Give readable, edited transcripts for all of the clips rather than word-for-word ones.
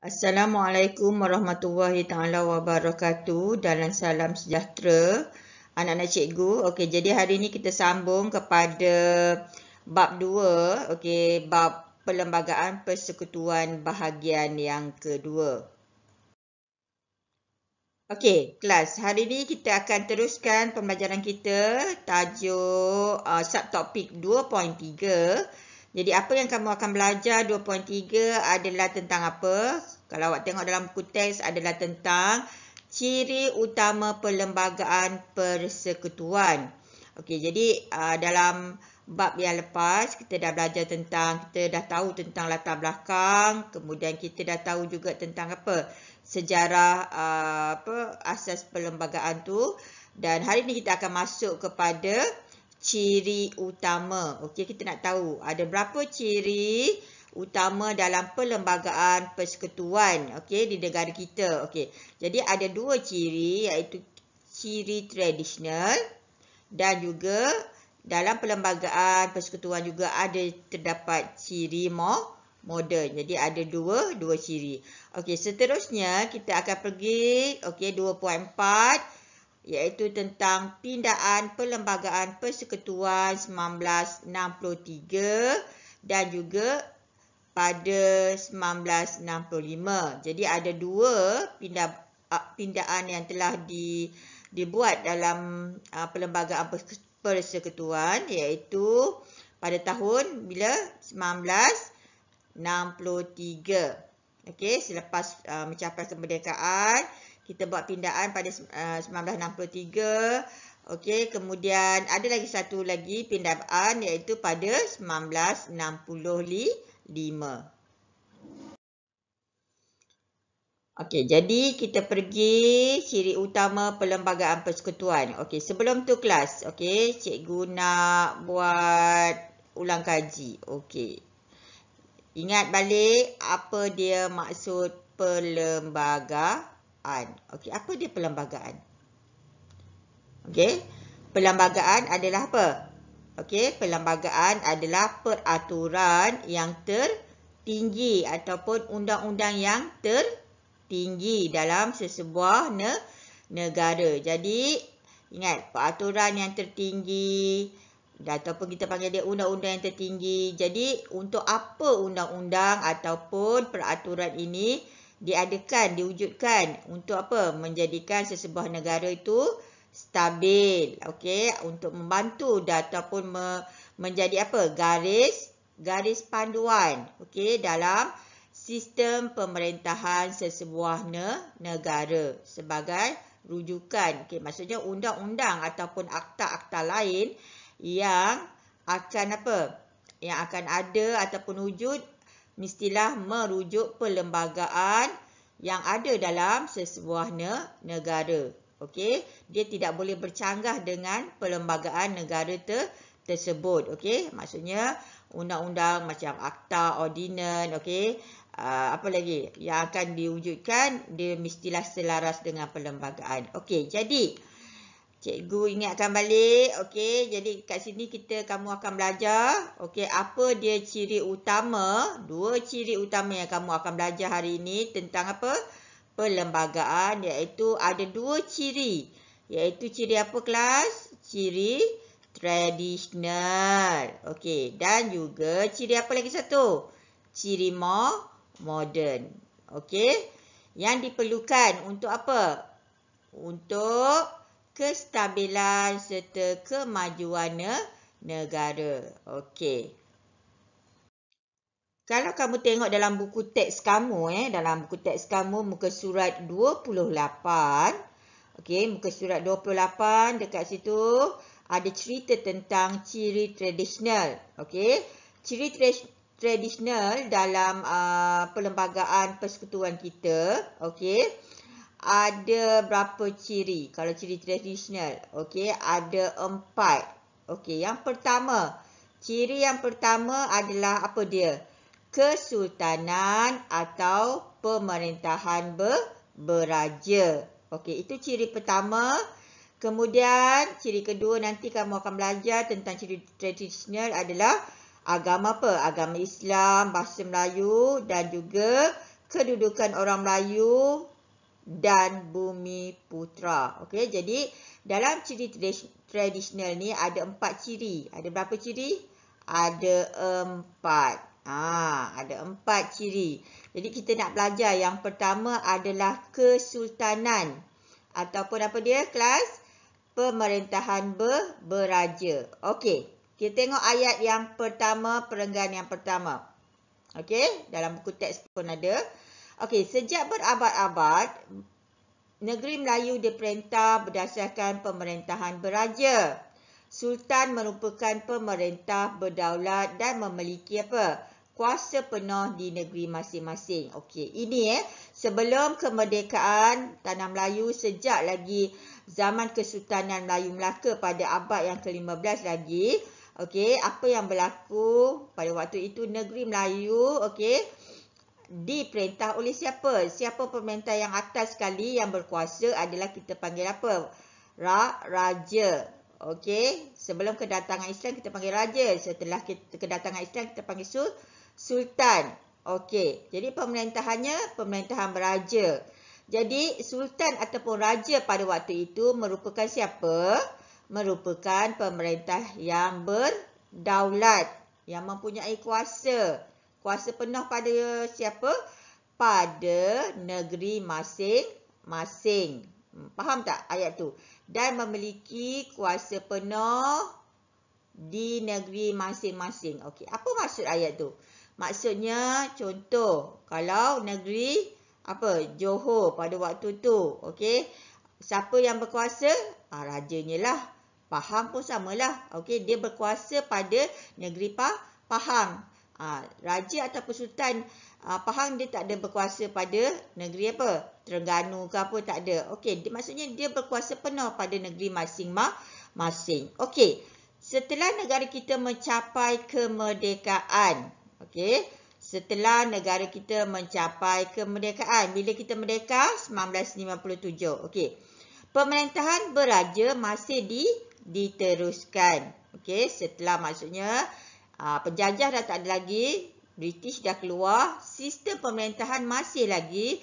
Assalamualaikum warahmatullahi taala wabarakatuh dan salam sejahtera anak-anak cikgu. Okey, jadi hari ini kita sambung kepada bab 2, okey, bab perlembagaan persekutuan bahagian yang kedua. Okey, kelas. Hari ini kita akan teruskan pembelajaran kita tajuk subtopik 2.3. Jadi apa yang kamu akan belajar 2.3 adalah tentang apa? Kalau awak tengok dalam buku teks adalah tentang ciri utama perlembagaan persekutuan. Okey, jadi dalam bab yang lepas kita dah belajar tentang, kita dah tahu tentang latar belakang, kemudian kita dah tahu juga tentang apa? Sejarah asas perlembagaan tu, dan hari ni kita akan masuk kepada ciri utama. Okey, kita nak tahu ada berapa ciri utama dalam perlembagaan persekutuan, okey, di negara kita. Okey, jadi ada dua ciri, iaitu ciri tradisional dan juga dalam perlembagaan persekutuan juga ada terdapat ciri moden. Jadi ada dua ciri. Okey, seterusnya kita akan pergi okey 2.4, iaitu tentang pindaan perlembagaan persekutuan 1963 dan juga pada 1965. Jadi ada dua pindaan yang telah dibuat dalam perlembagaan persekutuan, iaitu pada tahun bila 1963. Okey, selepas mencapai kemerdekaan, kita buat pindaan pada 1963. Okey, kemudian ada lagi satu lagi pindaan, iaitu pada 1965. Okey, jadi kita pergi ciri utama perlembagaan persekutuan. Okey, sebelum tu kelas, okey, cikgu nak buat ulang kaji. Okey. Ingat balik apa dia maksud perlembagaan. Okey, apa dia perlembagaan? Okey, perlembagaan adalah apa? Okey, perlembagaan adalah peraturan yang tertinggi ataupun undang-undang yang tertinggi dalam sesebuah negara. Jadi, ingat, peraturan yang tertinggi ataupun kita panggil dia undang-undang yang tertinggi. Jadi, untuk apa undang-undang ataupun peraturan ini diadakan, diwujudkan? Untuk apa? Menjadikan sesebuah negara itu stabil, okey, untuk membantu ataupun menjadi apa? Garis panduan, okey, dalam sistem pemerintahan sesebuah negara sebagai rujukan. Okey, maksudnya undang-undang ataupun akta-akta lain yang akan apa? Yang akan ada ataupun wujud mestilah merujuk perlembagaan yang ada dalam sesebuah negara. Okey, dia tidak boleh bercanggah dengan perlembagaan negara tersebut. Okey, maksudnya undang-undang macam akta, ordinan, okey, apa lagi yang akan diwujudkan, dia mestilah selaras dengan perlembagaan. Okey, jadi cikgu ingatkan balik. Okey, jadi kat sini kamu akan belajar, okey, apa dia ciri utama, dua ciri utama yang kamu akan belajar hari ini tentang apa? Perlembagaan, iaitu ada dua ciri. Iaitu ciri apa kelas? Ciri tradisional. Okey, dan juga ciri apa lagi satu? Ciri moden. Okey, yang diperlukan untuk apa? Untuk kestabilan serta kemajuan negara. Okey. Kalau kamu tengok dalam buku teks kamu, dalam buku teks kamu muka surat 28, okey, muka surat 28, dekat situ ada cerita tentang ciri tradisional. Okey, ciri tradisional dalam perlembagaan persekutuan kita, okey, ada berapa ciri? Kalau ciri tradisional, okey, ada 4. Okey, yang pertama, ciri yang pertama adalah apa dia? Kesultanan atau pemerintahan beraja. Okey, itu ciri pertama. Kemudian ciri kedua nanti kamu akan belajar tentang ciri tradisional adalah agama apa? Agama Islam, bahasa Melayu dan juga kedudukan orang Melayu dan Bumi Putra. Okey, jadi dalam ciri tradisional ni ada 4 ciri. Ada berapa ciri? Ada 4. Ada 4 ciri. Jadi kita nak belajar yang pertama adalah kesultanan ataupun apa dia kelas? Pemerintahan beraja. Okey, kita tengok ayat yang pertama, perenggan yang pertama. Okey, dalam buku teks pun ada. Okey, sejak berabad-abad, negeri Melayu diperintah berdasarkan pemerintahan beraja. Sultan merupakan pemerintah berdaulat dan memiliki apa? Kuasa penuh di negeri masing-masing. Okey, ini sebelum kemerdekaan Tanah Melayu, sejak lagi zaman Kesultanan Melayu Melaka pada abad yang ke-15 lagi. Okey, apa yang berlaku pada waktu itu, negeri Melayu diperintah oleh siapa? Siapa pemerintah yang atas sekali yang berkuasa adalah kita panggil apa? Raja. Okey, sebelum kedatangan Islam kita panggil raja, setelah kedatangan Islam kita panggil sultan. Okey, jadi pemerintahannya pemerintahan beraja. Jadi sultan ataupun raja pada waktu itu merupakan siapa? Merupakan pemerintah yang berdaulat, yang mempunyai kuasa penuh pada siapa? Pada negeri masing-masing. Faham tak ayat tu? Dan memiliki kuasa penuh di negeri masing-masing. Okey, apa maksud ayat tu? Maksudnya contoh, kalau negeri Johor pada waktu tu, okey, siapa yang berkuasa? Rajanya lah. Pahang pun samalah. Okey, dia berkuasa pada negeri Pahang. Raja ataupun sultan Pahang dia tak ada berkuasa pada negeri Terengganu ke apa, tak ada. Okey, maksudnya dia berkuasa penuh pada negeri masing-masing. Okey, setelah negara kita mencapai kemerdekaan, setelah negara kita mencapai kemerdekaan, bila kita merdeka? 1957. Okey, pemerintahan beraja masih diteruskan. Okey, setelah maksudnya penjajah dah tak ada lagi, British dah keluar, sistem pemerintahan masih lagi.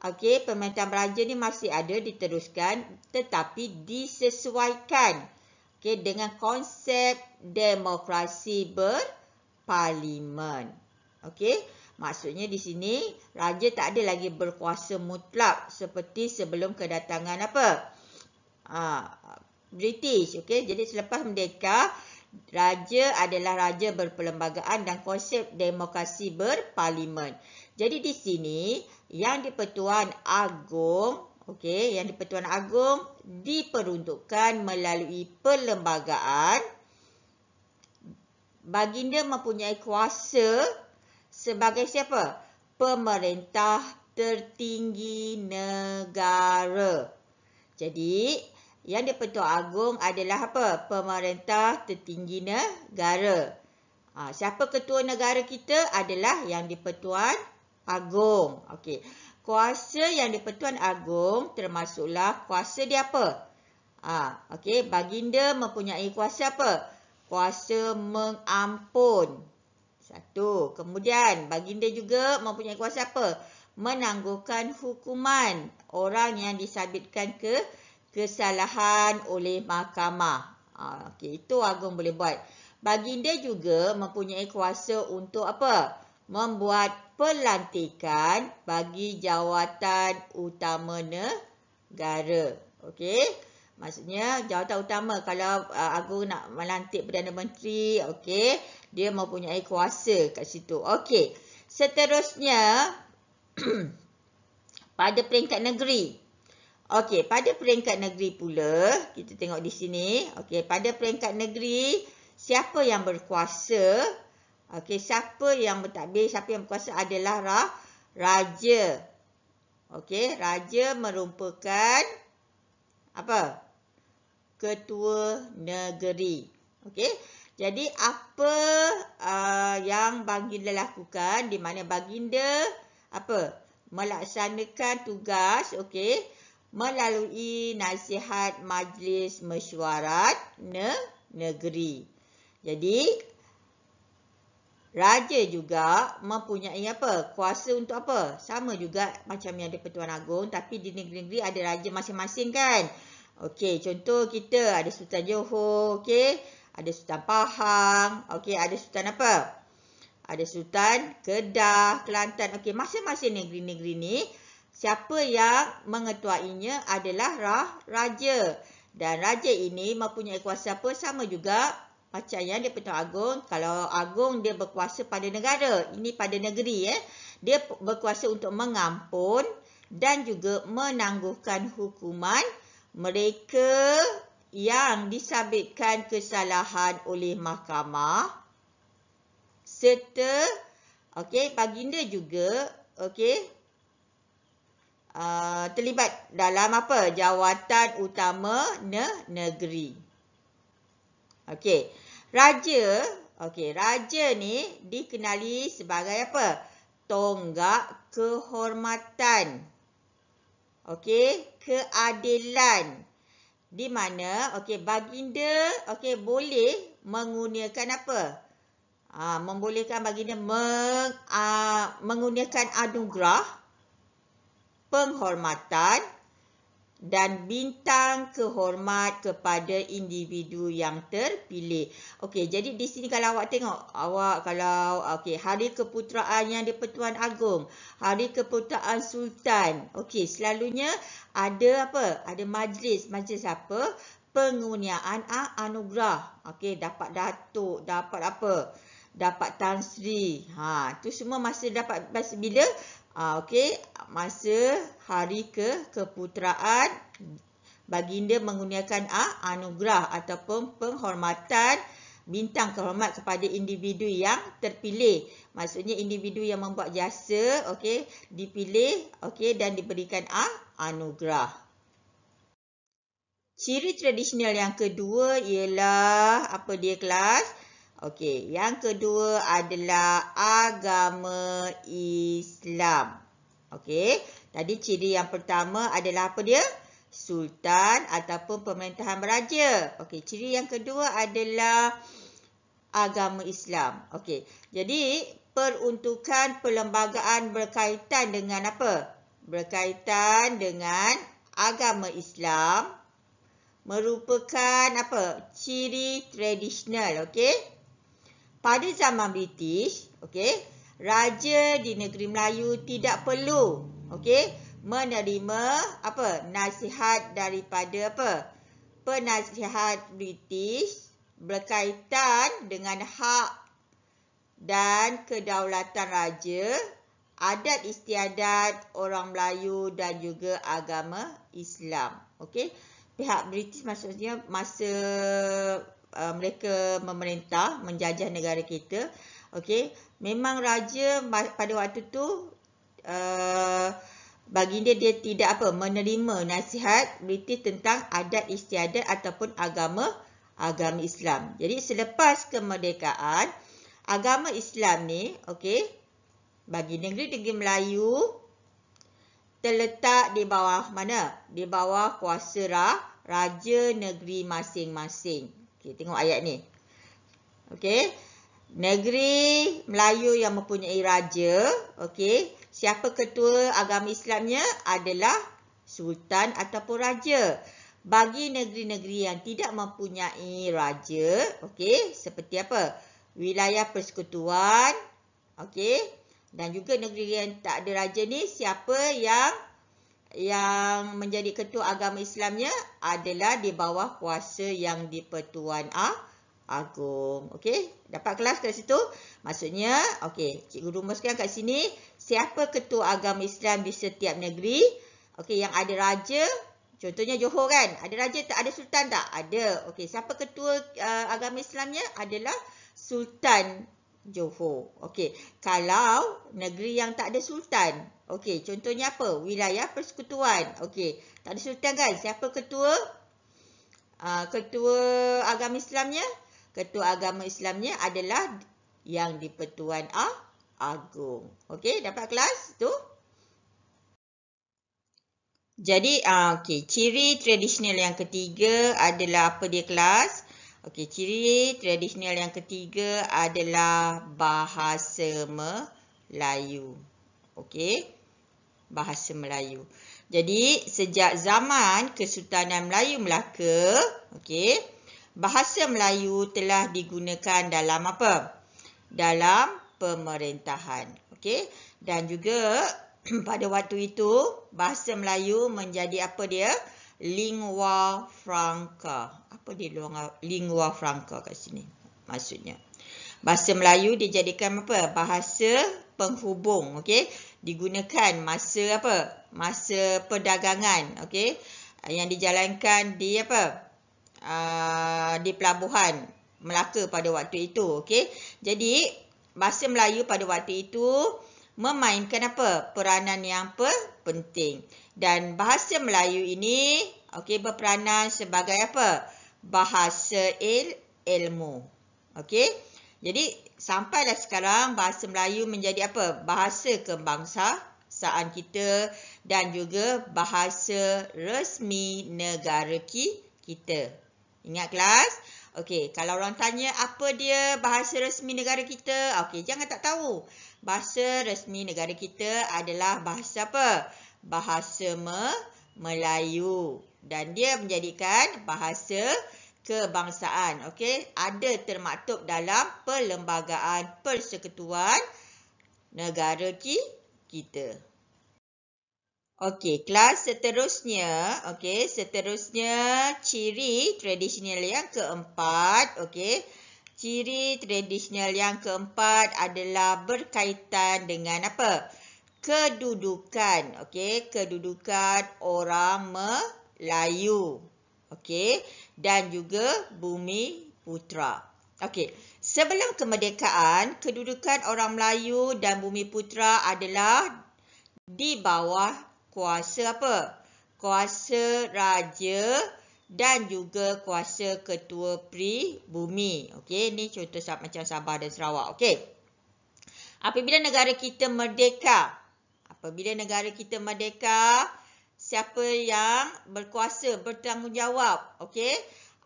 Okey, pemerintahan beraja ni masih ada, diteruskan, tetapi disesuaikan dengan konsep demokrasi berparlimen. Okey, maksudnya di sini raja tak ada lagi berkuasa mutlak seperti sebelum kedatangan British. Okey, jadi selepas merdeka, raja adalah raja berperlembagaan dan konsep demokrasi berparlimen. Jadi di sini yang di-Pertuan Agong, yang di-Pertuan Agong diperuntukkan melalui perlembagaan. Baginda mempunyai kuasa sebagai siapa? Pemerintah tertinggi negara. Jadi yang di-Pertuan Agong adalah apa? Pemerintah tertinggi negara. Siapa ketua negara kita? Adalah yang di-Pertuan Agong. Okey. Kuasa yang di-Pertuan Agong termasuklah kuasa dia apa? Okey, baginda mempunyai kuasa apa? Kuasa mengampun. Satu. Kemudian baginda juga mempunyai kuasa apa? Menangguhkan hukuman orang yang disabitkan kesalahan oleh mahkamah. Okey, itu Agong boleh buat. Baginda juga mempunyai kuasa untuk apa? Membuat pelantikan bagi jawatan utama negara. Okey, maksudnya jawatan utama kalau Agong nak melantik Perdana Menteri, okey, dia mempunyai kuasa kat situ. Okey, seterusnya pada peringkat negeri. Okey, pada peringkat negeri pula, kita tengok di sini. Okey, pada peringkat negeri, siapa yang berkuasa? Okey, siapa yang mentadbir, siapa yang berkuasa adalah raja. Okey, raja merupakan apa? Ketua negeri. Okey, jadi apa yang baginda lakukan, di mana baginda melaksanakan tugas, okey, melalui nasihat Majlis Mesyuarat Negeri. Jadi Raja juga mempunyai apa? Kuasa untuk apa? Sama juga macam yang di Pertuan Agong, tapi di negeri-negeri ada raja masing-masing kan. Okey, contoh kita ada Sultan Johor, okey, ada Sultan Pahang, okey, ada Sultan apa? Ada Sultan Kedah, Kelantan. Okey, masing-masing negeri-negeri ni siapa yang mengetuainya adalah raja. Dan raja ini mempunyai kuasa apa? Sama juga macam yang di Pertuan Agong. Kalau Agong dia berkuasa pada negara, ini pada negeri dia berkuasa untuk mengampun dan juga menangguhkan hukuman mereka yang disabitkan kesalahan oleh mahkamah, serta okey, baginda juga okey terlibat dalam apa? Jawatan utama negeri. Okey. Raja ni dikenali sebagai apa? Tonggak kehormatan. Okey, keadilan. Di mana baginda boleh menggunakan apa? Membolehkan baginda menggunakan anugerah, penghormatan dan bintang kehormat kepada individu yang terpilih. Okey, jadi di sini kalau awak tengok, hari keputeraan yang di Pertuan Agong, hari keputeraan sultan. Okey, selalunya ada apa? Ada majlis apa? Pengurniaan anugerah. Okey, dapat datuk, dapat apa? Dapat Tan Sri. Tu semua masa dapat bila? Masa hari keputeraan baginda menggunakan anugerah ataupun penghormatan, bintang kehormat kepada individu yang terpilih. Maksudnya individu yang membuat jasa, dipilih, dan diberikan anugerah. Ciri tradisional yang kedua ialah apa dia kelas? Yang kedua adalah agama Islam. Tadi ciri yang pertama adalah apa dia? Sultan ataupun pemerintahan beraja. Ciri yang kedua adalah agama Islam. Jadi peruntukan perlembagaan berkaitan dengan apa? Berkaitan dengan agama Islam merupakan apa? Ciri tradisional, Pada zaman British, raja di negeri Melayu tidak perlu, menerima apa? Nasihat daripada apa? Penasihat British berkaitan dengan hak dan kedaulatan raja, adat istiadat orang Melayu dan juga agama Islam. Pihak British maksudnya masa mereka memerintah, menjajah negara kita. Memang raja pada waktu tu baginda dia tidak apa menerima nasihat British tentang adat istiadat ataupun agama Islam. Jadi selepas kemerdekaan, agama Islam ni bagi negeri-negeri Melayu terletak di bawah mana? Di bawah kuasa raja negeri masing-masing. Tengok ayat ni. Negeri Melayu yang mempunyai raja, siapa ketua agama Islamnya adalah sultan ataupun raja. Bagi negeri-negeri yang tidak mempunyai raja, seperti apa? Wilayah persekutuan, dan juga negeri yang tak ada raja ni, siapa yang menjadi ketua agama Islamnya adalah di bawah kuasa yang di-Pertuan Agong. Dapat kelas kat situ? Maksudnya, cikgu rumuskan kat sini, siapa ketua agama Islam di setiap negeri, yang ada raja, contohnya Johor kan, ada raja tak, ada sultan tak? Ada. Siapa ketua agama Islamnya? Adalah Sultan Johor. Kalau negeri yang tak ada sultan, contohnya apa? Wilayah persekutuan. Tak ada sultan kan? Siapa ketua? Ketua agama Islamnya? Ketua agama Islamnya adalah yang di-Pertuan Agong. Dapat kelas tu? Jadi, ciri tradisional yang ketiga adalah apa dia kelas? Okey, ciri tradisional yang ketiga adalah bahasa Melayu. Okey, bahasa Melayu. Jadi, sejak zaman Kesultanan Melayu Melaka, okey, bahasa Melayu telah digunakan dalam apa? Dalam pemerintahan. Okey, dan juga pada waktu itu, bahasa Melayu menjadi apa dia? Lingua franca. Apa dia lingua franca kat sini? Maksudnya, bahasa Melayu dijadikan apa? Bahasa penghubung, okey? Digunakan masa apa? Masa perdagangan, okey? Yang dijalankan di apa? Di pelabuhan Melaka pada waktu itu, okey? Jadi, bahasa Melayu pada waktu itu memainkan apa? Peranan yang penting. Dan bahasa Melayu ini okey, berperanan sebagai apa? Bahasa ilmu. Okey. Jadi sampailah sekarang bahasa Melayu menjadi apa? Bahasa kebangsaan kita dan juga bahasa resmi negara kita. Ingat kelas? Okey, kalau orang tanya apa dia bahasa resmi negara kita? Okey, jangan tak tahu. Bahasa resmi negara kita adalah bahasa apa? Bahasa Melayu. Dan dia menjadikan bahasa kebangsaan. Okey, ada termaktub dalam Perlembagaan Persekutuan Negara kita. Okey, kelas seterusnya, ciri tradisional yang keempat, okey. Ciri tradisional yang keempat adalah berkaitan dengan apa? Kedudukan, okey, kedudukan orang Melayu. Okey, dan juga bumi putera. Okey, sebelum kemerdekaan, kedudukan orang Melayu dan bumi putera adalah di bawah kuasa apa? Kuasa raja dan juga kuasa ketua pribumi. Okey, ni contoh macam Sabah dan Sarawak. Okey. Apabila negara kita merdeka, siapa yang berkuasa, bertanggungjawab? Okey.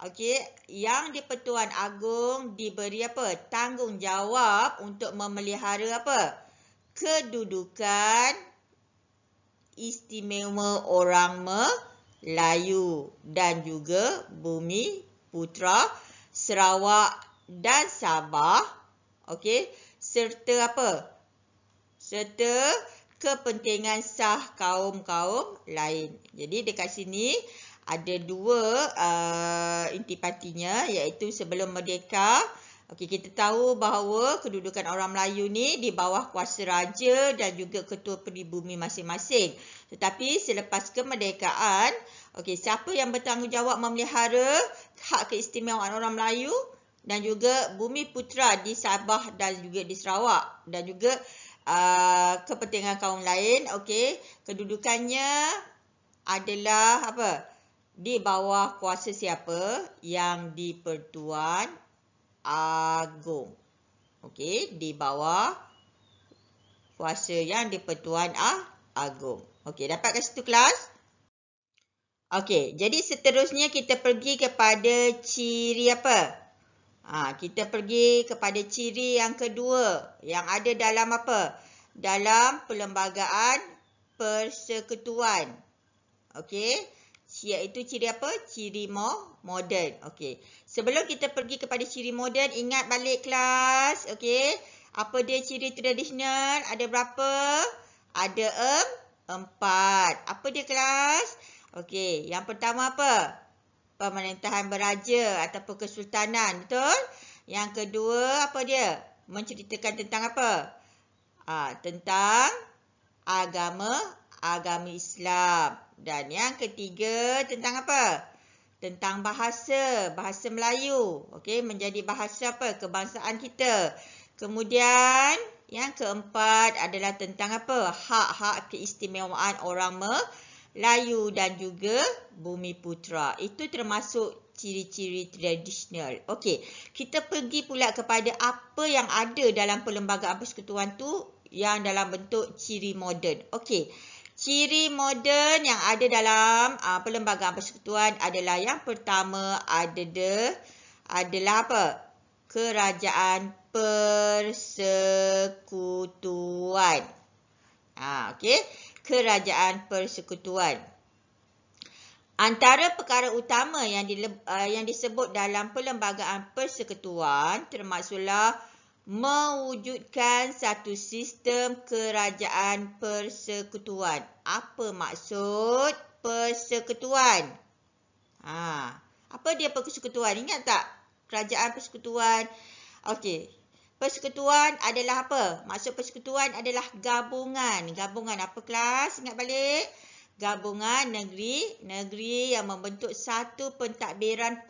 Okey, yang di-Pertuan Agong diberi apa? Tanggungjawab untuk memelihara apa? Kedudukan istimewa orang Melayu dan juga bumi putera Sarawak dan Sabah. Okey, serta apa? Serta kepentingan sah kaum-kaum lain. Jadi dekat sini ada dua intipatinya, iaitu sebelum merdeka. Okey, kita tahu bahawa kedudukan orang Melayu ni di bawah kuasa raja dan juga ketua pribumi masing-masing. Tetapi selepas kemerdekaan, okey, siapa yang bertanggungjawab memelihara hak keistimewaan orang Melayu dan juga bumi putera di Sabah dan juga di Sarawak dan juga kepentingan kaum lain, okey, kedudukannya adalah apa? Di bawah kuasa siapa? Yang di-Pertuan Agong. Okey, di bawah kuasa yang di-Pertuan Agong. Okey, dapat kat situ kelas? Okey, jadi seterusnya kita pergi kepada ciri apa? Kita pergi kepada ciri yang kedua yang ada dalam apa? Dalam Perlembagaan Persekutuan. Okey, iaitu ciri apa? Ciri moden. Okey. Sebelum kita pergi kepada ciri moden, ingat balik kelas. Okey. Apa dia ciri tradisional? Ada berapa? Ada 4. Apa dia kelas? Okey. Yang pertama apa? Pemerintahan beraja ataupun kesultanan. Betul? Yang kedua apa dia? Menceritakan tentang apa? Tentang agama Islam. Dan yang ketiga tentang apa? Tentang bahasa Melayu. Okey, menjadi bahasa apa? Kebangsaan kita. Kemudian yang keempat adalah tentang apa? Hak-hak keistimewaan orang Melayu dan juga bumi putera. Itu termasuk ciri-ciri tradisional. Okey, kita pergi pula kepada apa yang ada dalam Perlembagaan Persekutuan tu yang dalam bentuk ciri moden. Okey. Ciri moden yang ada dalam Perlembagaan Persekutuan adalah yang pertama ada adalah apa? Kerajaan persekutuan. Okey. Kerajaan persekutuan. Antara perkara utama yang disebut dalam perlembagaan persekutuan termasuklah mewujudkan satu sistem kerajaan persekutuan. Apa maksud persekutuan? Apa dia persekutuan? Ingat tak? Kerajaan persekutuan. Okey. Persekutuan adalah apa? Maksud persekutuan adalah gabungan. Gabungan apa kelas? Ingat balik. Gabungan negeri yang membentuk satu pentadbiran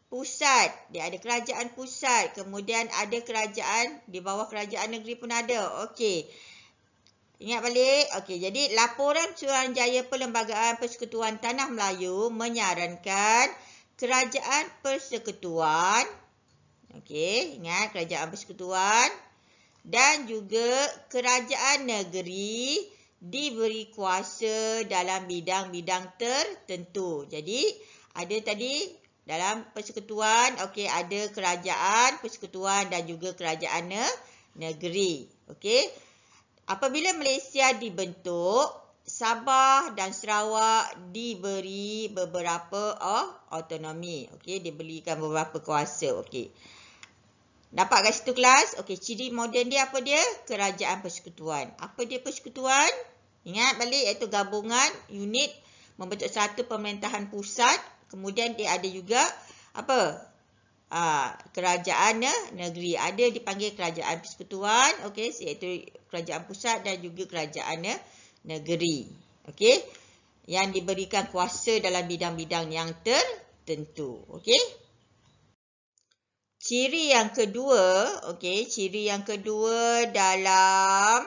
pusat. Dia ada kerajaan pusat. Kemudian ada kerajaan, di bawah kerajaan negeri pun ada. Okey. Ingat balik. Okey, jadi laporan Suruhanjaya Perlembagaan Persekutuan Tanah Melayu menyarankan kerajaan persekutuan. Okey, ingat kerajaan persekutuan. Dan juga kerajaan negeri diberi kuasa dalam bidang-bidang tertentu. Jadi, ada tadi dalam persekutuan, okey, ada kerajaan persekutuan dan juga kerajaan negeri. Okey. Apabila Malaysia dibentuk, Sabah dan Sarawak diberi beberapa autonomi. Okey, diberikan beberapa kuasa. Okey. Dapat kat situ kelas? Okey, ciri moden dia apa dia? Kerajaan persekutuan. Apa dia persekutuan? Ingat balik, iaitu gabungan unit membentuk satu pemerintahan pusat. Kemudian dia ada juga apa? Kerajaan negeri. Ada dipanggil kerajaan persekutuan, okey, iaitu kerajaan pusat dan juga kerajaan negeri. Okey, yang diberikan kuasa dalam bidang-bidang yang tertentu. Okey. Ciri yang kedua, okey, ciri yang kedua dalam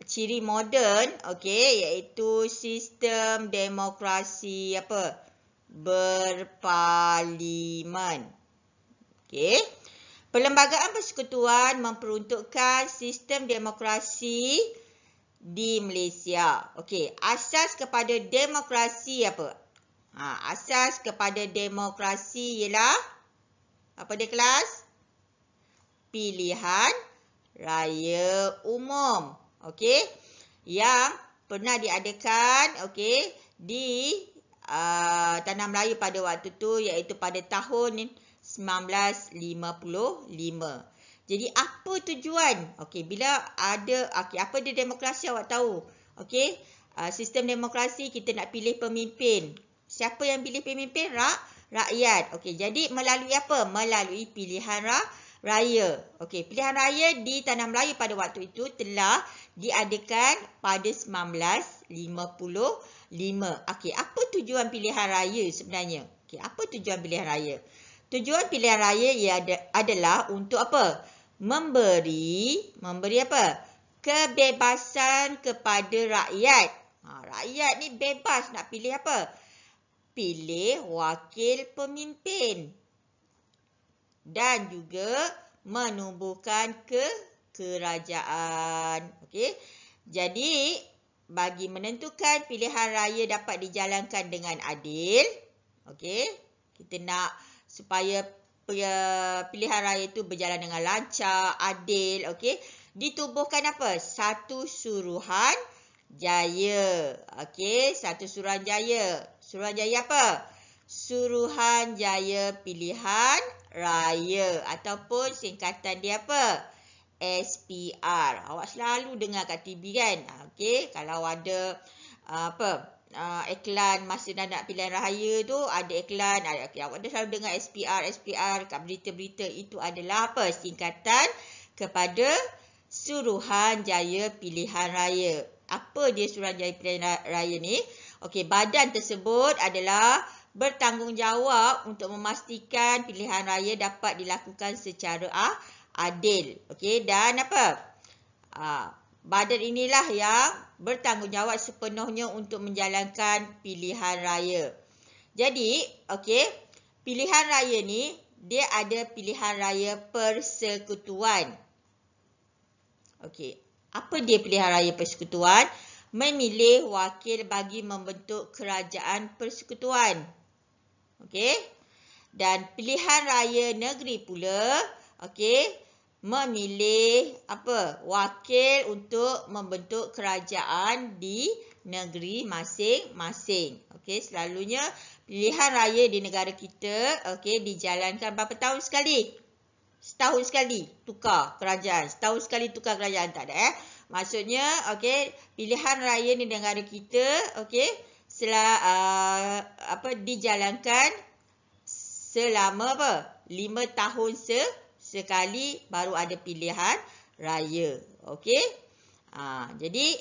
ciri moden, okey, iaitu sistem demokrasi apa? Berparlimen. Okey. Perlembagaan persekutuan memperuntukkan sistem demokrasi di Malaysia. Okey, asas kepada demokrasi apa? Asas kepada demokrasi ialah apa dia kelas? Pilihan raya umum. Okey, yang pernah diadakan, okey, di Tanah Melayu pada waktu tu, iaitu pada tahun 1955. Jadi apa tujuan? Okey, bila ada apa dia demokrasi awak tahu? Okey, sistem demokrasi kita nak pilih pemimpin. Siapa yang pilih pemimpin? Rakyat. Okey, jadi melalui apa? Melalui pilihan raya. Okey, pilihan raya di Tanah Melayu pada waktu itu telah diadakan pada 1955. Okey, apa tujuan pilihan raya sebenarnya? Okey, apa tujuan pilihan raya? Tujuan pilihan raya adalah untuk apa? Memberi apa? Kebebasan kepada rakyat. Rakyat ni bebas nak pilih apa? Pilih wakil pemimpin. Dan juga menumbuhkan kerajaan. Okey. Jadi, bagi menentukan pilihan raya dapat dijalankan dengan adil. Okey. Kita nak supaya pilihan raya itu berjalan dengan lancar, adil. Okey. Ditubuhkan apa? Satu Suruhanjaya. Okey. Satu Suruhanjaya. Suruhanjaya apa? Suruhanjaya Pilihan Raya. Ataupun singkatan dia apa? SPR. Awak selalu dengar kat TV kan? Okey, kalau ada iklan masa nak pilihan raya tu, ada iklan, okay, awak dah selalu dengar SPR kat berita-berita. Itu adalah apa? Singkatan kepada Suruhanjaya Pilihan Raya. Apa dia Suruhanjaya Pilihan Raya ni? Okey, badan tersebut adalah bertanggungjawab untuk memastikan pilihan raya dapat dilakukan secara adil. Okey, dan apa? Badan inilah yang bertanggungjawab sepenuhnya untuk menjalankan pilihan raya. Jadi, okey, pilihan raya ni dia ada pilihan raya persekutuan. Okey, apa dia pilihan raya persekutuan? Memilih wakil bagi membentuk kerajaan persekutuan. Okey. Dan pilihan raya negeri pula, okey, memilih wakil untuk membentuk kerajaan di negeri masing-masing. Okey, selalunya pilihan raya di negara kita dijalankan berapa tahun sekali? Setahun sekali tukar kerajaan. Setahun sekali tukar kerajaan, tak ada Maksudnya pilihan raya di negara kita dijalankan selama 5 tahun sekali baru ada pilihan raya. Jadi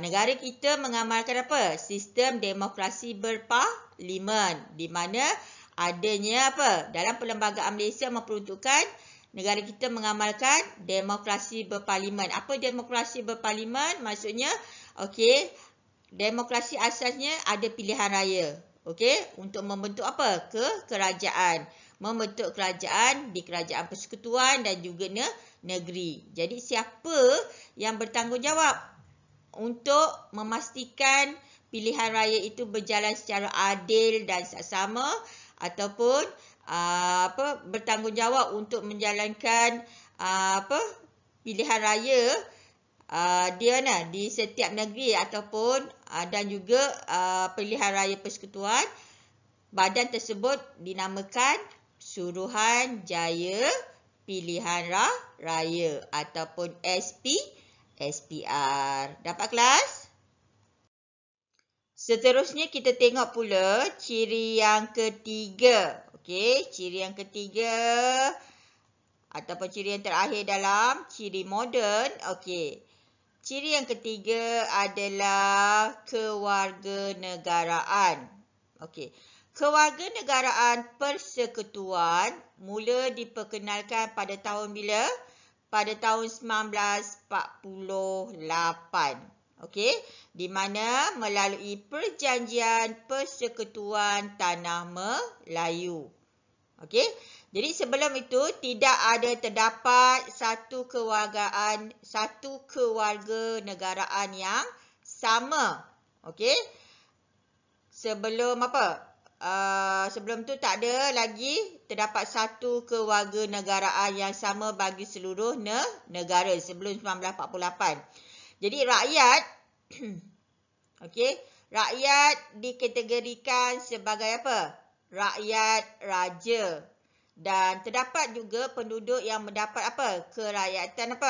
negara kita mengamalkan sistem demokrasi berparlimen, di mana adanya dalam Perlembagaan Malaysia memperuntukkan negara kita mengamalkan demokrasi berparlimen. Apa demokrasi berparlimen? Maksudnya demokrasi asasnya ada pilihan raya. Untuk membentuk kerajaan. Membentuk kerajaan di kerajaan persekutuan dan juga negeri. Jadi siapa yang bertanggungjawab untuk memastikan pilihan raya itu berjalan secara adil dan saksama, ataupun bertanggungjawab untuk menjalankan pilihan raya di setiap negeri ataupun dan juga pilihan raya persekutuan. Badan tersebut dinamakan Suruhanjaya Pilihan Raya ataupun SPR. Dapat kelas? Seterusnya kita tengok pula ciri yang ketiga. Ciri yang ketiga ataupun ciri yang terakhir dalam ciri moden. Ciri yang ketiga adalah kewarganegaraan. Kewarganegaraan persekutuan mula diperkenalkan pada tahun bila? Pada tahun 1948. Di mana melalui Perjanjian Persekutuan Tanah Melayu. Jadi sebelum itu tidak ada terdapat satu kewarganegaraan yang sama. Sebelum sebelum tu tak ada lagi terdapat satu kewarganegaraan yang sama bagi seluruh negara sebelum 1948. Jadi rakyat rakyat dikategorikan sebagai rakyat raja, dan terdapat juga penduduk yang mendapat kerakyatan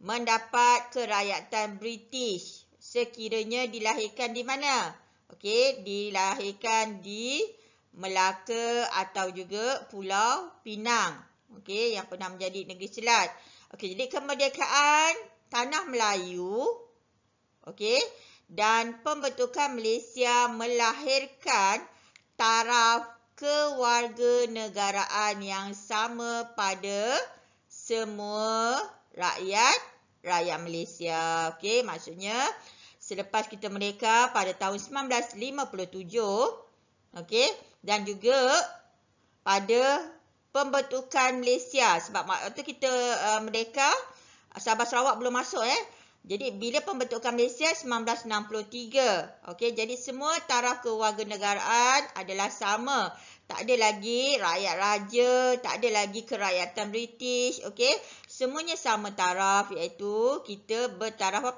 mendapat kerakyatan British sekiranya dilahirkan di mana? Dilahirkan di Melaka atau juga Pulau Pinang, yang pernah menjadi negeri Selat. Jadi kemerdekaan Tanah Melayu dan pembentukan Malaysia melahirkan taraf kewarganegaraan yang sama pada semua rakyat Malaysia. Maksudnya selepas kita merdeka pada tahun 1957, dan juga pada pembentukan Malaysia, sebab waktu kita merdeka Sabah Sarawak belum masuk Jadi bila pembentukan Malaysia 1963. Jadi semua taraf kewarganegaraan adalah sama. Tak ada lagi rakyat raja, tak ada lagi kerakyatan British. Semuanya sama taraf, iaitu kita bertaraf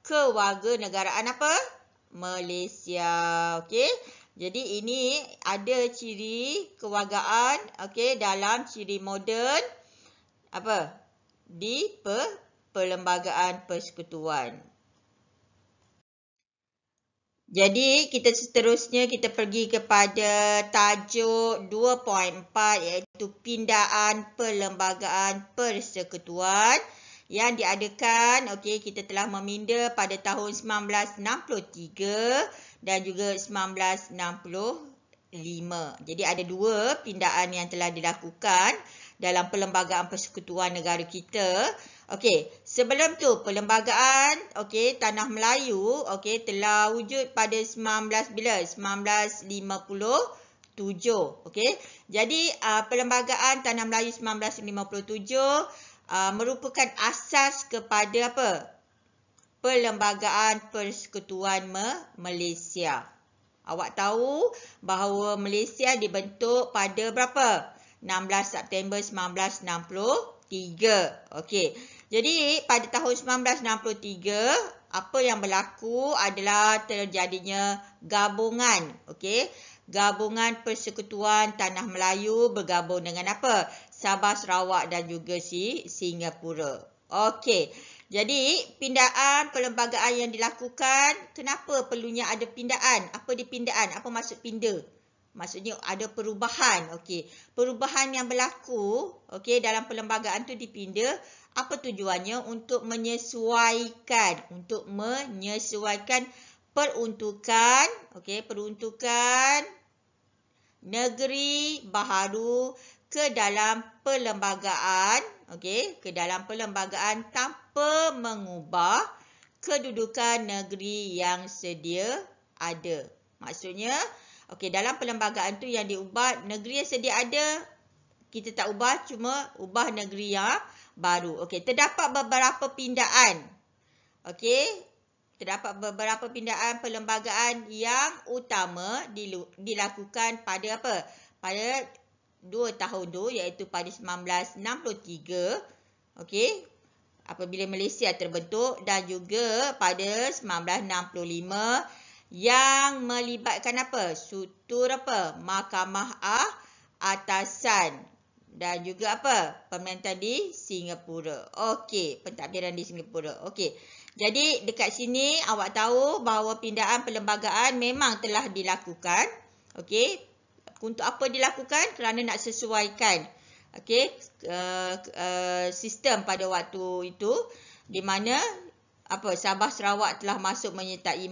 kewarganegaraan Malaysia. Jadi ini ada ciri kewargaan dalam ciri moden di Perlembagaan Persekutuan. Jadi kita seterusnya kita pergi kepada tajuk 2.4, iaitu pindaan Perlembagaan Persekutuan yang diadakan kita telah meminda pada tahun 1963 dan juga 1965. Jadi ada dua pindaan yang telah dilakukan dalam Perlembagaan Persekutuan negara kita. Sebelum tu Perlembagaan Tanah Melayu telah wujud pada 1957. Jadi Perlembagaan Tanah Melayu 1957 merupakan asas kepada Perlembagaan Persekutuan Malaysia. Awak tahu bahawa Malaysia dibentuk pada berapa? 16 September 1963. Okey. Jadi pada tahun 1963, apa yang berlaku adalah terjadinya gabungan. Okey. Gabungan Persekutuan Tanah Melayu bergabung dengan apa? Sabah, Sarawak dan juga Singapura. Okey. Jadi, pindaan perlembagaan yang dilakukan, kenapa perlunya ada pindaan? Apa dia pindaan? Apa maksud pinda? Maksudnya ada perubahan. Okey. Perubahan yang berlaku, okey, dalam perlembagaan tu dipinda, apa tujuannya? Untuk menyesuaikan peruntukan, okey, peruntukan negeri baharu ke dalam perlembagaan, okey, ke dalam perlembagaan tanpa mengubah kedudukan negeri yang sedia ada. Maksudnya, okey, dalam perlembagaan tu yang diubah, negeri yang sedia ada, kita tak ubah, cuma ubah negeri yang baru. Okey, terdapat beberapa pindaan. Okey, terdapat beberapa pindaan perlembagaan yang utama dilakukan pada apa? Pada 2 tahun tu, iaitu pada 1963, okey, apabila Malaysia terbentuk, dan juga pada 1965 yang melibatkan apa? Struktur apa? Mahkamah Atasan dan juga apa? Pemerintahan di Singapura. Okey, pentadbiran di Singapura. Okey. Jadi dekat sini awak tahu bahawa pindaan perlembagaan memang telah dilakukan. Okey. Untuk apa dilakukan? Kerana nak sesuaikan, okey, sistem pada waktu itu, di mana apa, Sabah Sarawak telah masuk menyertai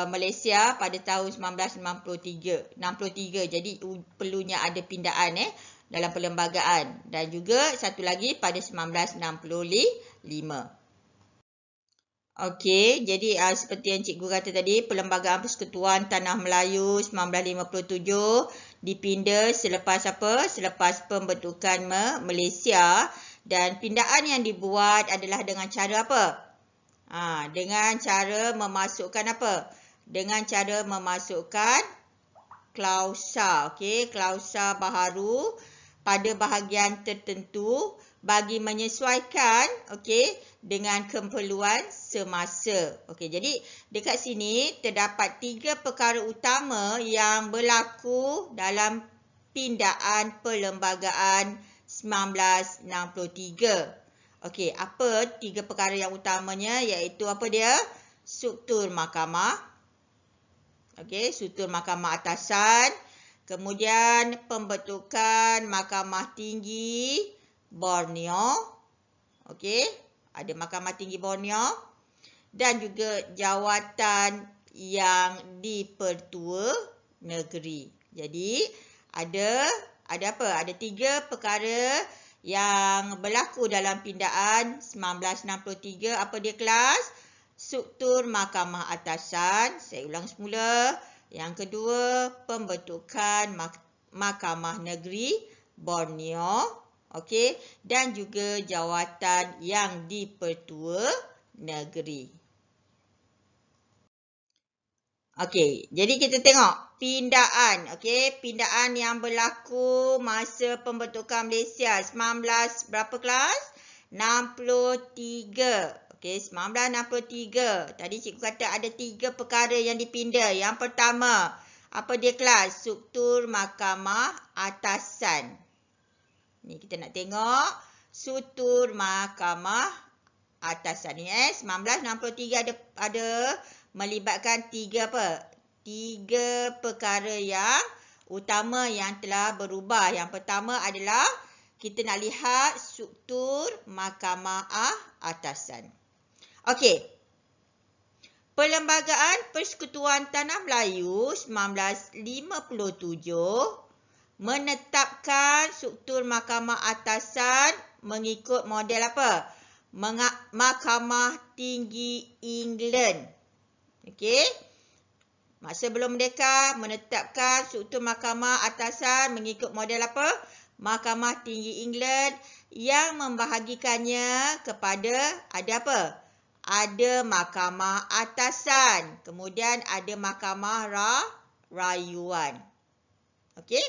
Malaysia pada tahun 1963. Jadi perlunya ada pindaan dalam perlembagaan. Dan juga satu lagi pada 1965. Okey, jadi seperti yang cikgu kata tadi, Perlembagaan Persekutuan Tanah Melayu 1957 dipinda selepas apa? Selepas pembentukan Malaysia, dan pindaan yang dibuat adalah dengan cara apa? Dengan cara memasukkan apa? Dengan cara memasukkan klausa, okey, klausa baharu pada bahagian tertentu bagi menyesuaikan, okey, dengan keperluan semasa. Okey, jadi dekat sini terdapat 3 perkara utama yang berlaku dalam pindaan perlembagaan 1963. Okey, apa 3 perkara yang utamanya? Iaitu apa dia? Struktur mahkamah. Okey, struktur mahkamah atasan. Kemudian pembentukan Mahkamah Tinggi Borneo. Okey, ada Mahkamah Tinggi Borneo. Dan juga jawatan yang di-Pertua Negeri. Jadi, ada apa? Ada 3 perkara yang berlaku dalam pindaan 1963. Apa dia kelas? Struktur Mahkamah Atasan. Saya ulang semula. Yang kedua, pembentukan Mahkamah Negeri Borneo. Okey, dan juga jawatan yang di-Pertua Negeri. Okey, jadi kita tengok pindaan. Okey, pindaan yang berlaku masa pembentukan Malaysia 19 berapa kelas? 63. Okey, 1963. Tadi cikgu kata ada 3 perkara yang dipinda. Yang pertama, apa dia kelas? Struktur Mahkamah Atasan. Ni kita nak tengok struktur Mahkamah Atasan ni 1963 ada melibatkan 3 apa? 3 perkara yang utama yang telah berubah. Yang pertama adalah kita nak lihat struktur Mahkamah Atasan. Okey. Perlembagaan Persekutuan Tanah Melayu 1957 menetapkan struktur Mahkamah Atasan mengikut model apa? Mahkamah Tinggi England. Okey. Masa belum merdeka menetapkan struktur Mahkamah Atasan mengikut model apa? Mahkamah Tinggi England, yang membahagikannya kepada ada apa? ada mahkamah atasan. Kemudian ada mahkamah rayuan. Okey.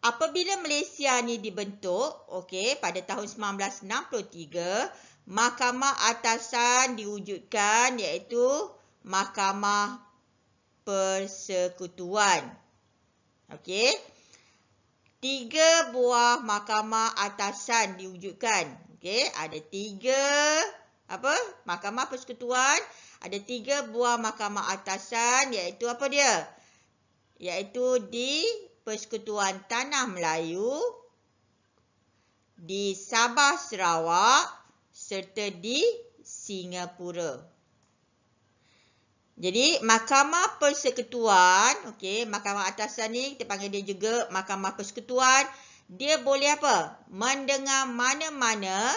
Apabila Malaysia ni dibentuk, okey, pada tahun 1963, mahkamah atasan diwujudkan iaitu mahkamah persekutuan. Okey. 3 buah mahkamah atasan diwujudkan. Okey, ada 3 mahkamah persekutuan, ada 3 buah mahkamah atasan iaitu apa dia? Iaitu di Persekutuan Tanah Melayu, di Sabah Sarawak serta di Singapura. Jadi mahkamah persekutuan, okey, mahkamah atasan ni kita panggil dia juga mahkamah persekutuan. Dia boleh apa? Mendengar mana-mana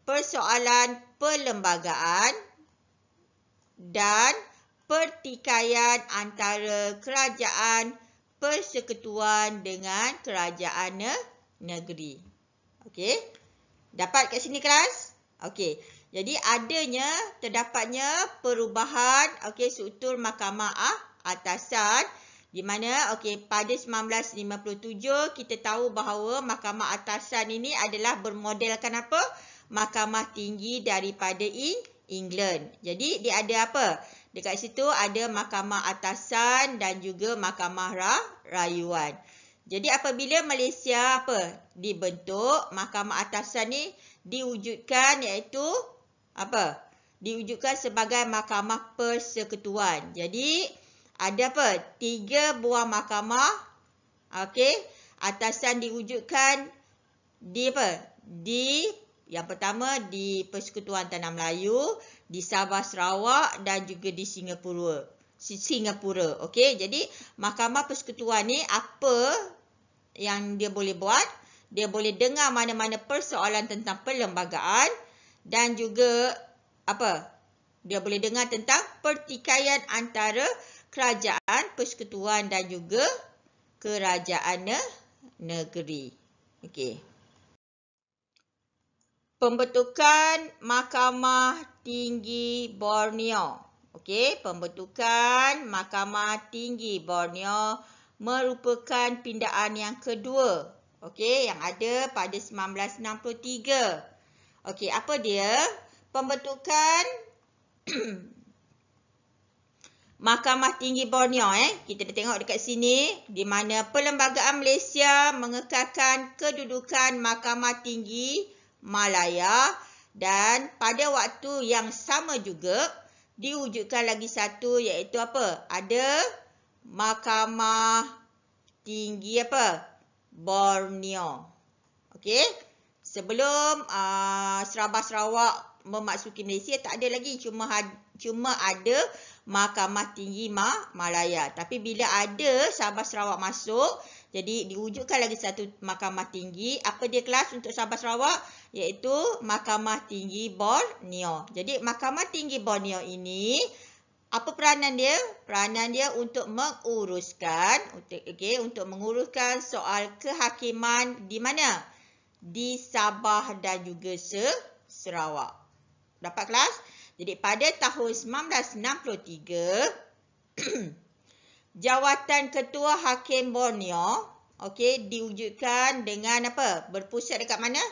persoalan perlembagaan dan pertikaian antara kerajaan persekutuan dengan kerajaan negeri. Okey. Dapat kat sini kelas? Okey. Jadi terdapatnya perubahan struktur mahkamah atasan di mana pada 1957 kita tahu bahawa mahkamah atasan ini adalah bermodelkan apa? Mahkamah tinggi daripada England. Jadi dia ada apa? Dekat situ ada mahkamah atasan dan juga mahkamah rayuan. Jadi apabila Malaysia dibentuk, mahkamah atasan ni diwujudkan iaitu diwujudkan sebagai mahkamah persekutuan. Jadi ada 3 buah mahkamah atasan diwujudkan di yang pertama di Persekutuan Tanah Melayu, di Sabah Sarawak dan juga di Singapura. Okey, jadi mahkamah persekutuan ni apa yang dia boleh buat? Dia boleh dengar mana-mana persoalan tentang perlembagaan dan juga dia boleh dengar tentang pertikaian antara kerajaan persekutuan dan juga kerajaan negeri. Okey. Pembentukan Mahkamah Tinggi Borneo. Okey, pembentukan Mahkamah Tinggi Borneo merupakan pindaan yang kedua. Okey, yang ada pada 1963. Okey, apa dia? Pembentukan Mahkamah Tinggi Borneo kita dah tengok dekat sini di mana Perlembagaan Malaysia mengekalkan kedudukan Mahkamah Tinggi Malaya dan pada waktu yang sama juga diwujudkan lagi satu iaitu apa? Ada Mahkamah Tinggi Borneo. Okey. Sebelum Sabah Sarawak memasuki Malaysia tak ada lagi, cuma ada Mahkamah Tinggi Malaya. Tapi bila ada Sabah Sarawak masuk, jadi diwujudkan lagi satu Mahkamah Tinggi. Apa dia kelas untuk Sabah Sarawak? Iaitu Mahkamah Tinggi Borneo. Jadi Mahkamah Tinggi Borneo ini apa peranan dia? Peranan dia untuk menguruskan soal kehakiman di mana? Di Sabah dan juga Sarawak. Dapat kelas? Jadi pada tahun 1963 Jawatan Ketua Hakim Borneo diwujudkan dengan berpusat dekat mana?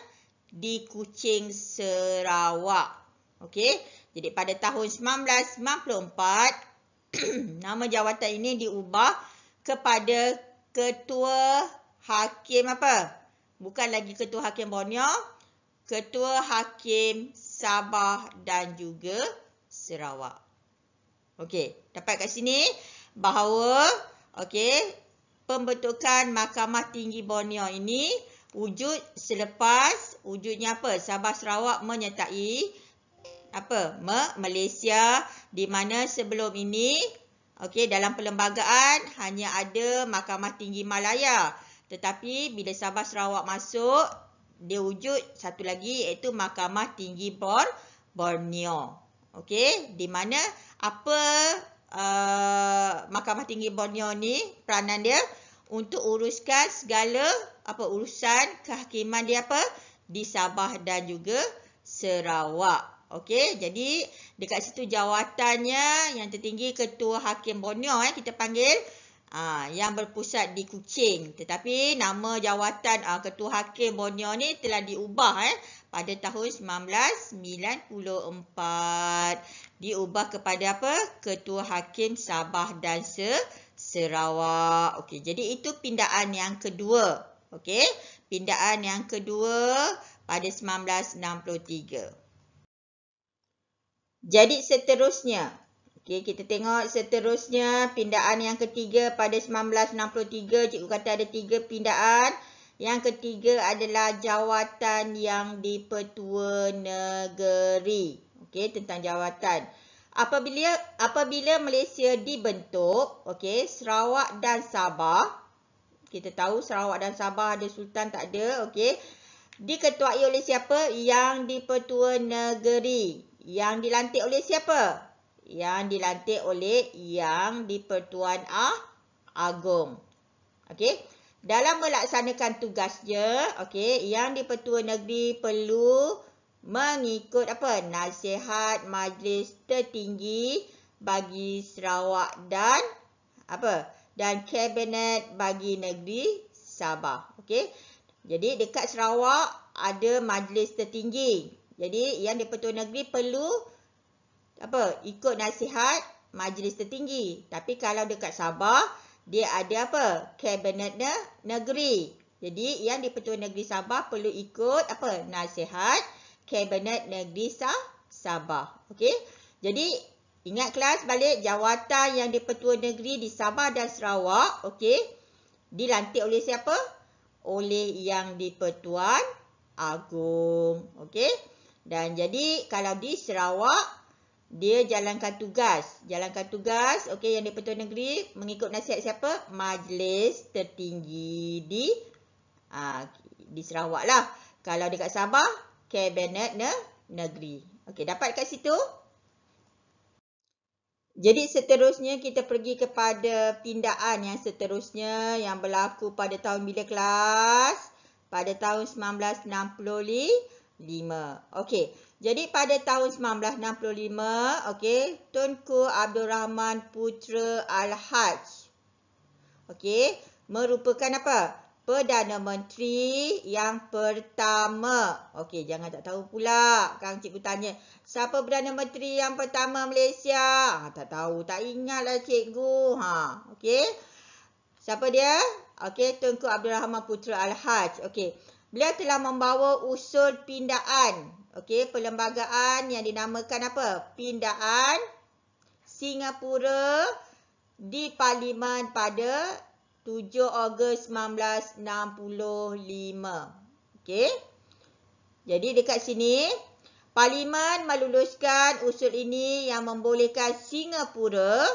Di Kuching, Sarawak. Okey. Jadi pada tahun 1994 nama jawatan ini diubah kepada Ketua Hakim Bukan lagi Ketua Hakim Borneo, Ketua Hakim Sabah dan juga Sarawak. Okey, dapat kat sini bahawa pembentukan Mahkamah Tinggi Borneo ini wujud selepas wujudnya Sabah Sarawak menyertai Malaysia, di mana sebelum ini dalam perlembagaan hanya ada Mahkamah Tinggi Malaya, tetapi bila Sabah Sarawak masuk dia wujud satu lagi iaitu Mahkamah Tinggi Borneo. Okey, di mana Mahkamah Tinggi Borneo ni peranan dia untuk uruskan segala urusan kehakiman dia di Sabah dan juga Sarawak. Okey, jadi dekat situ jawatannya yang tertinggi Ketua Hakim Borneo kita panggil yang berpusat di Kuching. Tetapi nama jawatan Ketua Hakim Borneo ni telah diubah pada tahun 1994. Diubah kepada apa? Ketua Hakim Sabah dan Sarawak. Okey, jadi itu pindaan yang kedua. Okey, pindaan yang kedua pada 1963. Jadi seterusnya, okey, kita tengok seterusnya pindaan yang ketiga pada 1963. Cikgu kata ada 3 pindaan. Yang ketiga adalah jawatan yang di-Pertua Negeri. Okey, tentang jawatan. Apabila Malaysia dibentuk, okey, Sarawak dan Sabah, kita tahu Sarawak dan Sabah ada sultan tak ada, okey, diketuai oleh siapa? Yang di-Pertua Negeri. Yang dilantik oleh siapa? Yang dilantik oleh Yang di-Pertuan Agong. Okey. Dalam melaksanakan tugasnya, okey, Yang di-Pertua Negeri perlu mengikut apa? Nasihat Majlis Tertinggi bagi Sarawak dan apa? Dan Kabinet bagi negeri Sabah. Okey. Jadi dekat Sarawak ada Majlis Tertinggi. Jadi Yang di-Pertua Negeri perlu apa? Ikut nasihat Majlis Tertinggi. Tapi kalau dekat Sabah, dia ada apa? Kabinet Negeri. Jadi Yang di-Pertua Negeri Sabah perlu ikut apa? Nasihat Kabinet Negeri Sabah. Okey. Jadi ingat kelas balik, jawatan Yang di-Pertua Negeri di Sabah dan Sarawak, okey, dilantik oleh siapa? Oleh Yang di-Pertuan Agong. Okey. Dan jadi kalau di Sarawak, dia jalankan tugas. Okey, Yang di-Pertua Negeri mengikut nasihat siapa? Majlis Tertinggi di Sarawak lah. Kalau dekat Sabah, Kabinet Negeri. Okey, dapat kat situ? Jadi seterusnya kita pergi kepada pindaan yang seterusnya yang berlaku pada tahun bila kelas? Pada tahun 1965. Okey. Jadi pada tahun 1965, okey, Tunku Abdul Rahman Putra Al-Haj, okey, merupakan apa? Perdana Menteri yang pertama. Okey, jangan tak tahu pula. Kang cikgu tanya, siapa Perdana Menteri yang pertama Malaysia? Tak tahu, tak ingatlah cikgu. Okey. Siapa dia? Okey, Tunku Abdul Rahman Putra Al-Haj. Okey. Beliau telah membawa usul pindaan, okey, perlembagaan yang dinamakan apa? Pindaan Singapura di Parlimen pada 7 Ogos 1965. Okey. Jadi dekat sini Parlimen meluluskan usul ini yang membolehkan Singapura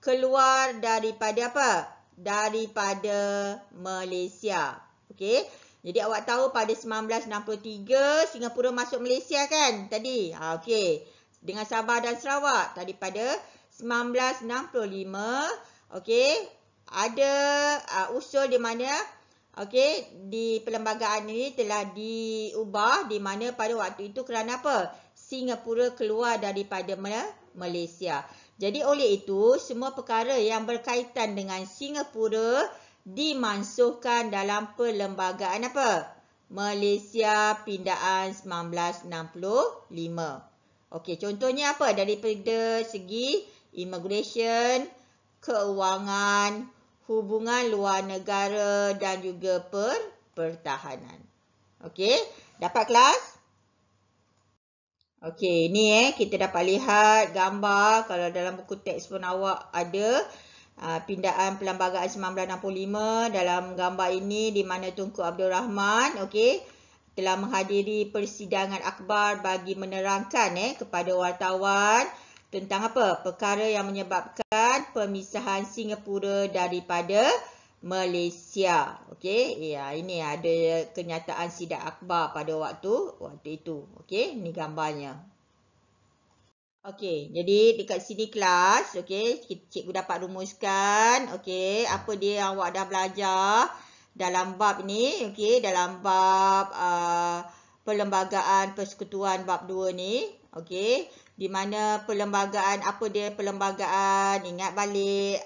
keluar daripada apa? Daripada Malaysia. Okey. Jadi awak tahu pada 1963 Singapura masuk Malaysia kan tadi? Okey. Dengan Sabah dan Sarawak tadi pada 1965, okey, ada usul di mana okey, di perlembagaan ini telah diubah di mana pada waktu itu kerana apa? Singapura keluar daripada Malaysia. Jadi oleh itu semua perkara yang berkaitan dengan Singapura dimansuhkan dalam perlembagaan apa? Malaysia Pindaan 1965. Okey, contohnya apa? Daripada segi immigration, keuangan, hubungan luar negara dan juga pertahanan. Okey, dapat kelas? Okey, ni kita dapat lihat gambar kalau dalam buku teks pun awak ada. Pindaan Perlembagaan 1965 dalam gambar ini di mana Tunku Abdul Rahman, okey, telah menghadiri persidangan akhbar bagi menerangkan kepada wartawan tentang apa? Perkara yang menyebabkan pemisahan Singapura daripada Malaysia. Okey, ya, ini ada kenyataan sidang akhbar pada waktu itu. Okey, ni gambarnya. Okey, jadi dekat sini kelas, okey, cikgu dapat rumuskan, okey, apa dia yang awak dah belajar dalam bab ni, okey, dalam bab perlembagaan persekutuan bab 2 ni, Okey, di mana perlembagaan, apa dia perlembagaan? Ingat balik.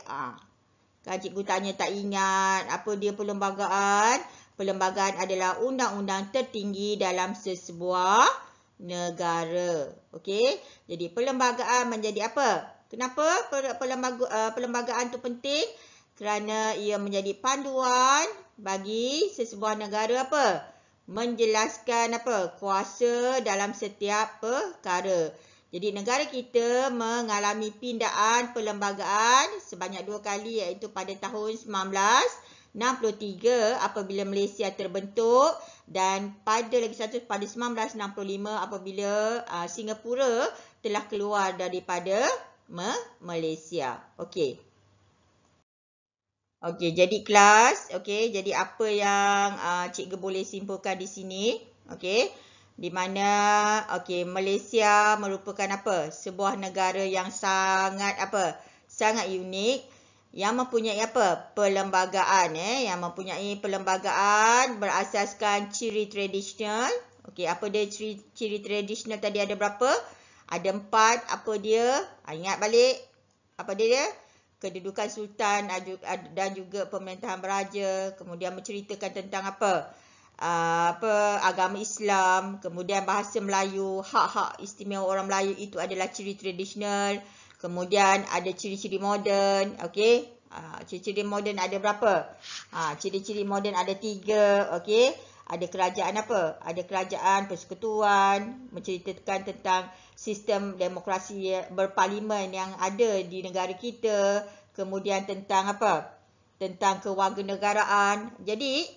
Kan cikgu tanya tak ingat. Apa dia perlembagaan? Perlembagaan adalah undang-undang tertinggi dalam sesebuah negara. Okey, jadi perlembagaan menjadi apa? Kenapa perlembagaan tu penting? Kerana ia menjadi panduan bagi sesebuah negara apa? Menjelaskan apa? Kuasa dalam setiap perkara. Jadi negara kita mengalami pindaan perlembagaan sebanyak 2 kali, iaitu pada tahun 1963 apabila Malaysia terbentuk, dan pada lagi satu pada 1965 apabila Singapura telah keluar daripada Malaysia. Okey. Okey, jadi kelas, okey, jadi apa yang cikgu boleh simpulkan di sini? Okey. Di mana Malaysia merupakan apa? Sebuah negara yang sangat sangat unik, yang mempunyai perlembagaan, yang mempunyai perlembagaan berasaskan ciri tradisional. Okey, apa dia ciri tradisional tadi, ada berapa? Ada 4. Apa dia? Ingat balik. Apa dia? Kedudukan sultan dan juga pemerintahan beraja, kemudian menceritakan tentang agama Islam, kemudian bahasa Melayu, hak-hak istimewa orang Melayu itu adalah ciri tradisional. Kemudian ada ciri-ciri moden, okey. Ciri-ciri moden ada berapa? Ciri-ciri moden ada 3, okey. Ada kerajaan Ada kerajaan persekutuan, menceritakan tentang sistem demokrasi berparlimen yang ada di negara kita. Kemudian tentang tentang kewarganegaraan. Jadi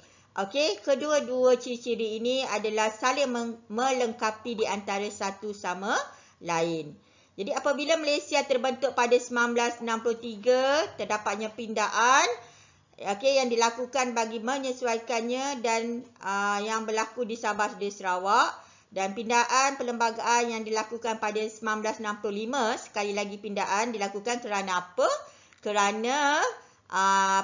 kedua-dua ciri-ciri ini adalah saling melengkapi di antara satu sama lain. Jadi apabila Malaysia terbentuk pada 1963, terdapatnya pindaan yang dilakukan bagi menyesuaikannya dan yang berlaku di Sabah dan Sarawak, dan pindaan perlembagaan yang dilakukan pada 1965, sekali lagi pindaan dilakukan kerana apa? Kerana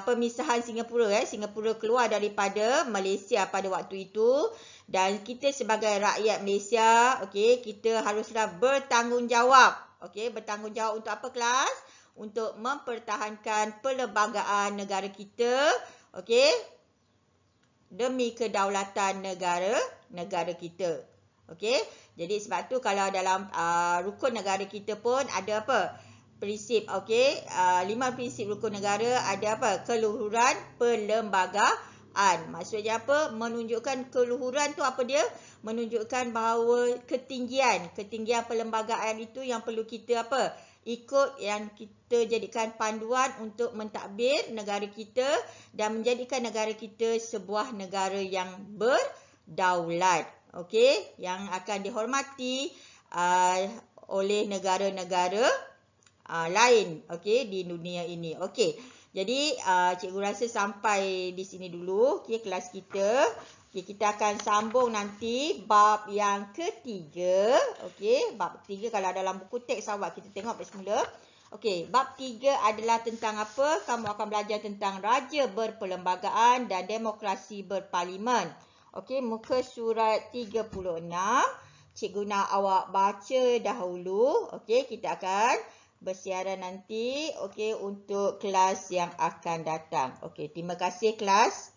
pemisahan Singapura. Singapura keluar daripada Malaysia pada waktu itu, dan kita sebagai rakyat Malaysia, kita haruslah bertanggungjawab. Bertanggungjawab untuk apa, kelas? Untuk mempertahankan perlembagaan negara kita, demi kedaulatan negara kita. Jadi sebab tu kalau dalam rukun negara kita pun ada prinsip, 5 prinsip rukun negara. Ada keluhuran perlembagaan. Maksudnya menunjukkan keluhuran tu dia? Menunjukkan bahawa ketinggian perlembagaan itu yang perlu kita ikut, yang kita jadikan panduan untuk mentadbir negara kita dan menjadikan negara kita sebuah negara yang berdaulat, yang akan dihormati oleh negara-negara lain di dunia ini. Jadi cikgu rasa sampai di sini dulu kelas kita. Kita akan sambung nanti bab yang ketiga. Bab ketiga, kalau dalam buku teks awak kita tengok semula. Bab 3 adalah tentang apa? Kamu akan belajar tentang raja berperlembagaan dan demokrasi berparlimen. Muka surat 36. Cikgu nak awak baca dahulu. Kita akan bersiaran nanti untuk kelas yang akan datang. Terima kasih kelas.